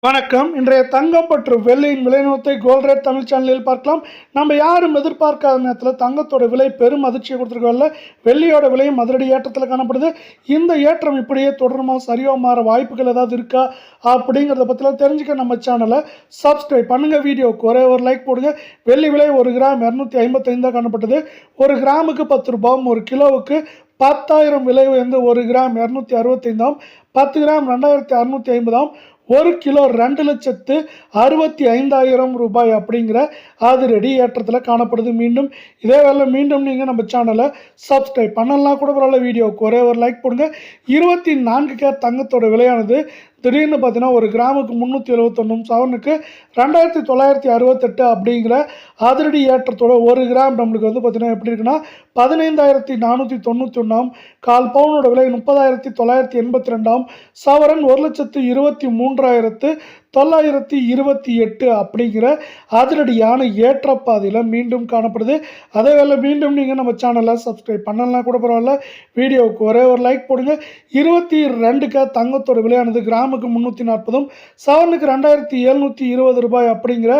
வணக்கம். இன்றைய தங்கம் மற்றும் வெள்ளியின் விலைநிலத்தை கோல்ட் ரேட் தமிழ் சேனலில் பார்க்கலாம். நம்ம யாரும் எதிர்பார்க்காத நேரத்தில் தங்கத்தோட விலை பெரும் அதிர்ச்சியை கொடுத்துருக்கல. வெள்ளியோட விலையும் அதிரடி ஏற்றத்தில் காணப்படுது. இந்த ஏற்றம் இப்படியே தொடருமா, சரியா மாற வாய்ப்புகள் ஏதாவது இருக்கா அப்படிங்கிறத பற்றிலாம் தெரிஞ்சுக்க நம்ம சேனலை சப்ஸ்கிரைப் பண்ணுங்கள். வீடியோவுக்கு ஒரே ஒரு லைக் போடுங்க. வெள்ளி விலை 1 கிராம் 255 காணப்பட்டது. 1 கிராமுக்கு 10 ரூபாயும், 1 கிலோவுக்கு 10,000 விலை உயர்ந்து 1 கிராம் 265, 10 கிராம் 2,650, 1 கிலோ 2,65,000 ரூபாய் அப்படிங்கிற அதிரடி ஏற்றத்தில் காணப்படுது. மீண்டும் இதே வேலை நீங்கள் நம்ம சேனலை சப்ஸ்கிரைப் பண்ணலாம் கூட பரவாயில்ல. வீடியோவுக்கு ஒரே ஒரு லைக் போடுங்க. 24 கேரட் தங்கத்தோட விலையானது திடீர்னு பார்த்தீங்கன்னா 1 கிராமுக்கு 371, சவரனுக்கு 2,968 அப்படிங்கிற அதிரடி ஏற்றத்தோட 1 கிராம் நம்மளுக்கு வந்து பார்த்தீங்கன்னா எப்படி இருக்குன்னா 15,491, 1/4 பவுனோட விலை 30,982, சவரன் 1,23,928 அப்படிங்கிற அதிரடியான ஏற்றப்பாதையில் மீண்டும் காணப்படுது. அதே வேலை மீண்டும் நீங்கள் நம்ம சேனலை சப்ஸ்கிரைப் பண்ணலாம் கூட பரவாயில்ல. வீடியோவுக்கு ஒரே ஒரு லைக் போடுங்க. 22 கேரட் தங்கத்தோட விலையானது கிராமுக்கு 340, சவரனுக்கு 2,720 ரூபாய் அப்படிங்கிற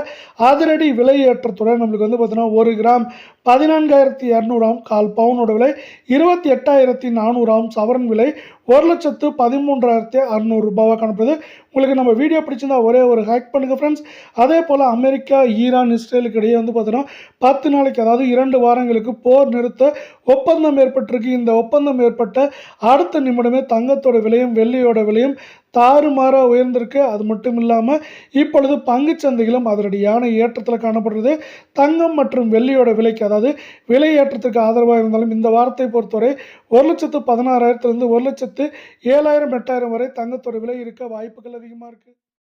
அதிரடி விலை ஏற்றத்தோட நம்மளுக்கு வந்து பார்த்தீங்கன்னா 1 கிராம் 14,200, 1/4 பவுனோட விலை 28,400, சவரன் விலை 1,13,600 ரூபாவாக காணப்படுது. உங்களுக்கு நம்ம வீடியோ பிடிச்சிருந்தா ஒரே ஒரு ஹேக் பண்ணுங்கள் ஃப்ரெண்ட்ஸ். அதே போல் அமெரிக்கா, ஈரான், இஸ்ரேலுக்கு இடையே வந்து பார்த்தீங்கன்னா 10 நாளைக்கு, அதாவது 2 வாரங்களுக்கு போர் நிறுத்த ஒப்பந்தம் ஏற்பட்டிருக்கு. இந்த ஒப்பந்தம் ஏற்பட்ட அடுத்த நிமிடமே தங்கத்தோட விலையும் வெள்ளியோட விலையும் தாறுமாறாக உயர்ந்திருக்கு. அது மட்டும் இல்லாமல் இப்பொழுது பங்குச்சந்தைகளும் அதனடியான ஏற்றத்தில் காணப்படுறது. தங்கம் மற்றும் வெள்ளியோட விலைக்கு, அதாவது விலை ஏற்றத்திற்கு ஆதரவாக இருந்தாலும் இந்த வாரத்தை பொறுத்தவரை 1,16,000 1,07,000 8,000 வரை தங்கத்தோட விலை இருக்க வாய்ப்புகள் அதிகமாக இருக்குது.